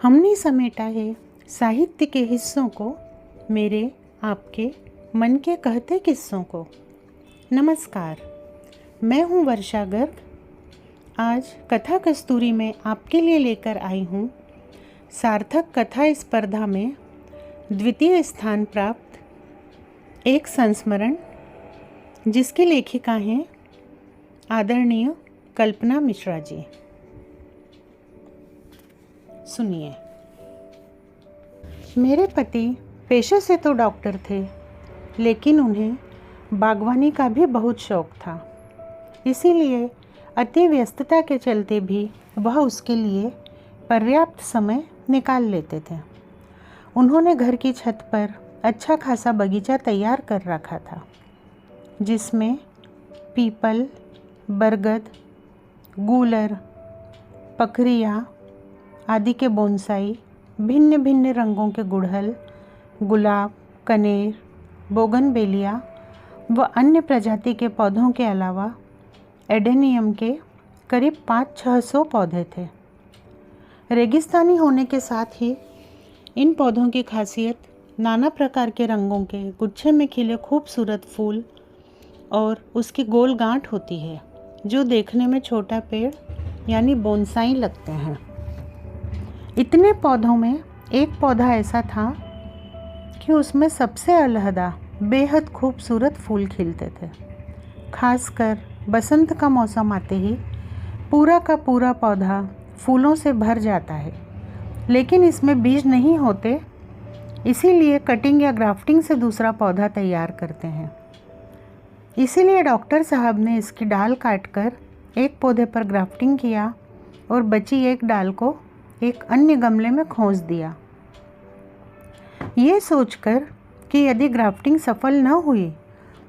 हमने समेटा है साहित्य के हिस्सों को, मेरे आपके मन के कहते किस्सों को। नमस्कार, मैं हूँ वर्षा गर्ग। आज कथा कस्तूरी में आपके लिए लेकर आई हूँ सार्थक कथा स्पर्धा में द्वितीय स्थान प्राप्त एक संस्मरण, जिसकी लेखिका हैं आदरणीय कल्पना मिश्रा जी। सुनिए। मेरे पति पेशे से तो डॉक्टर थे, लेकिन उन्हें बागवानी का भी बहुत शौक था। इसीलिए अति व्यस्तता के चलते भी वह उसके लिए पर्याप्त समय निकाल लेते थे। उन्होंने घर की छत पर अच्छा खासा बगीचा तैयार कर रखा था, जिसमें पीपल, बरगद, गूलर, पकरिया आदि के बोनसाई, भिन्न भिन्न रंगों के गुड़हल, गुलाब, कनेर, बोगनवेलिया व अन्य प्रजाति के पौधों के अलावा एडेनियम के करीब 500-600 पौधे थे। रेगिस्तानी होने के साथ ही इन पौधों की खासियत नाना प्रकार के रंगों के गुच्छे में खिले खूबसूरत फूल और उसकी गोल गांठ होती है, जो देखने में छोटा पेड़ यानी बोनसाई लगते हैं। इतने पौधों में एक पौधा ऐसा था कि उसमें सबसे अलहदा बेहद खूबसूरत फूल खिलते थे। खासकर बसंत का मौसम आते ही पूरा का पूरा पौधा फूलों से भर जाता है, लेकिन इसमें बीज नहीं होते, इसीलिए कटिंग या ग्राफ्टिंग से दूसरा पौधा तैयार करते हैं। इसीलिए डॉक्टर साहब ने इसकी डाल काटकर एक पौधे पर ग्राफ्टिंग किया और बची एक डाल को एक अन्य गमले में खोस दिया, ये सोचकर कि यदि ग्राफ्टिंग सफल न हुई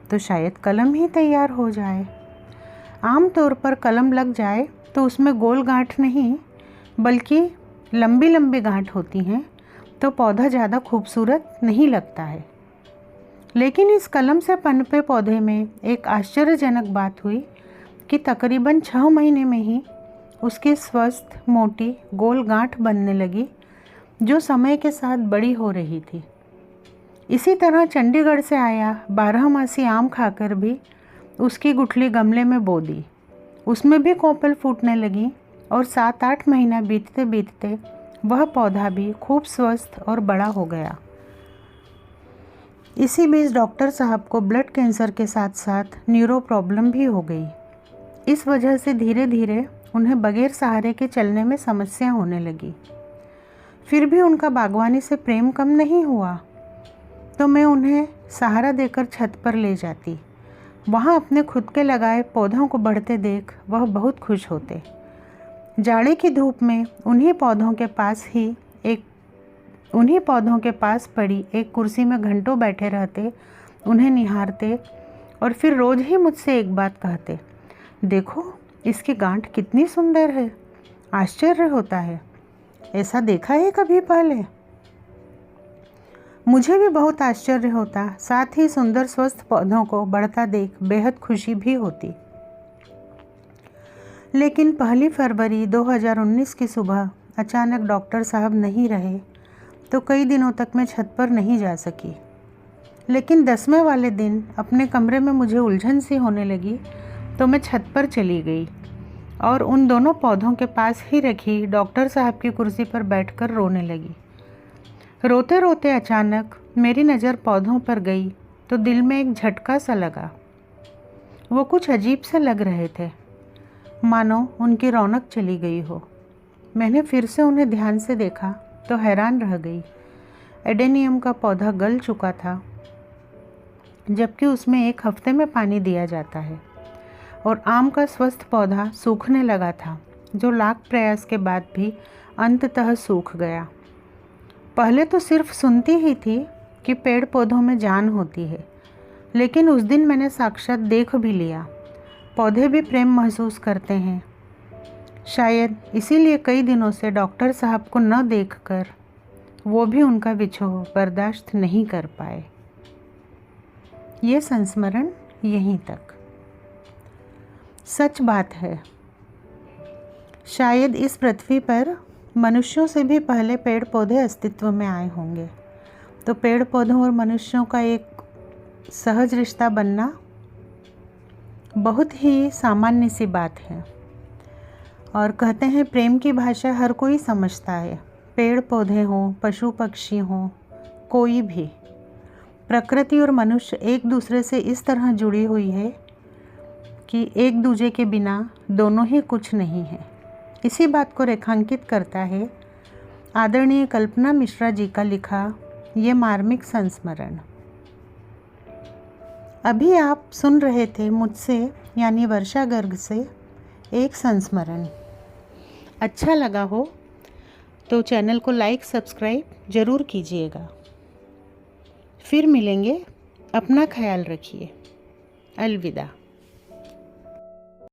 तो शायद कलम ही तैयार हो जाए। आमतौर पर कलम लग जाए तो उसमें गोल गांठ नहीं बल्कि लंबी लंबी गांठ होती हैं, तो पौधा ज़्यादा खूबसूरत नहीं लगता है। लेकिन इस कलम से पनपे पौधे में एक आश्चर्यजनक बात हुई कि तकरीबन 6 महीने में ही उसकी स्वस्थ मोटी गोल गांठ बनने लगी, जो समय के साथ बड़ी हो रही थी। इसी तरह चंडीगढ़ से आया 12मासी आम खाकर भी उसकी गुठली गमले में बो दी। उसमें भी कोपल फूटने लगी और 7-8 महीना बीतते बीतते वह पौधा भी खूब स्वस्थ और बड़ा हो गया। इसी बीच डॉक्टर साहब को ब्लड कैंसर के साथ साथ न्यूरो प्रॉब्लम भी हो गई। इस वजह से धीरे धीरे उन्हें बगैर सहारे के चलने में समस्या होने लगी। फिर भी उनका बागवानी से प्रेम कम नहीं हुआ, तो मैं उन्हें सहारा देकर छत पर ले जाती। वहाँ अपने खुद के लगाए पौधों को बढ़ते देख वह बहुत खुश होते। जाड़े की धूप में उन्हीं पौधों के पास पड़ी एक कुर्सी में घंटों बैठे रहते, उन्हें निहारते और फिर रोज़ ही मुझसे एक बात कहते, देखो इसकी गांठ कितनी सुंदर है, आश्चर्य होता है, ऐसा देखा है कभी पहले? मुझे भी बहुत आश्चर्य होता, साथ ही सुंदर स्वस्थ पौधों को बढ़ता देख बेहद खुशी भी होती। लेकिन 1 फरवरी 2019 की सुबह अचानक डॉक्टर साहब नहीं रहे, तो कई दिनों तक मैं छत पर नहीं जा सकी। लेकिन 10वें वाले दिन अपने कमरे में मुझे उलझन सी होने लगी, तो मैं छत पर चली गई और उन दोनों पौधों के पास ही रखी डॉक्टर साहब की कुर्सी पर बैठकर रोने लगी। रोते रोते अचानक मेरी नज़र पौधों पर गई तो दिल में एक झटका सा लगा। वो कुछ अजीब से लग रहे थे, मानो उनकी रौनक चली गई हो। मैंने फिर से उन्हें ध्यान से देखा तो हैरान रह गई। एडेनियम का पौधा गल चुका था, जबकि उसमें 1 हफ्ते में पानी दिया जाता है, और आम का स्वस्थ पौधा सूखने लगा था, जो लाख प्रयास के बाद भी अंततः सूख गया। पहले तो सिर्फ सुनती ही थी कि पेड़ पौधों में जान होती है, लेकिन उस दिन मैंने साक्षात देख भी लिया। पौधे भी प्रेम महसूस करते हैं। शायद इसीलिए कई दिनों से डॉक्टर साहब को न देखकर वो भी उनका विछोह बर्दाश्त नहीं कर पाए। ये संस्मरण यहीं तक। सच बात है, शायद इस पृथ्वी पर मनुष्यों से भी पहले पेड़ पौधे अस्तित्व में आए होंगे। तो पेड़ पौधों और मनुष्यों का एक सहज रिश्ता बनना बहुत ही सामान्य सी बात है। और कहते हैं प्रेम की भाषा हर कोई समझता है। पेड़ पौधे हों, पशु पक्षी हों, कोई भी, प्रकृति और मनुष्य एक दूसरे से इस तरह जुड़ी हुई है कि एक दूसरे के बिना दोनों ही कुछ नहीं है। इसी बात को रेखांकित करता है आदरणीय कल्पना मिश्रा जी का लिखा ये मार्मिक संस्मरण। अभी आप सुन रहे थे मुझसे यानी वर्षा गर्ग से एक संस्मरण। अच्छा लगा हो तो चैनल को लाइक सब्सक्राइब ज़रूर कीजिएगा। फिर मिलेंगे, अपना ख्याल रखिए। अलविदा।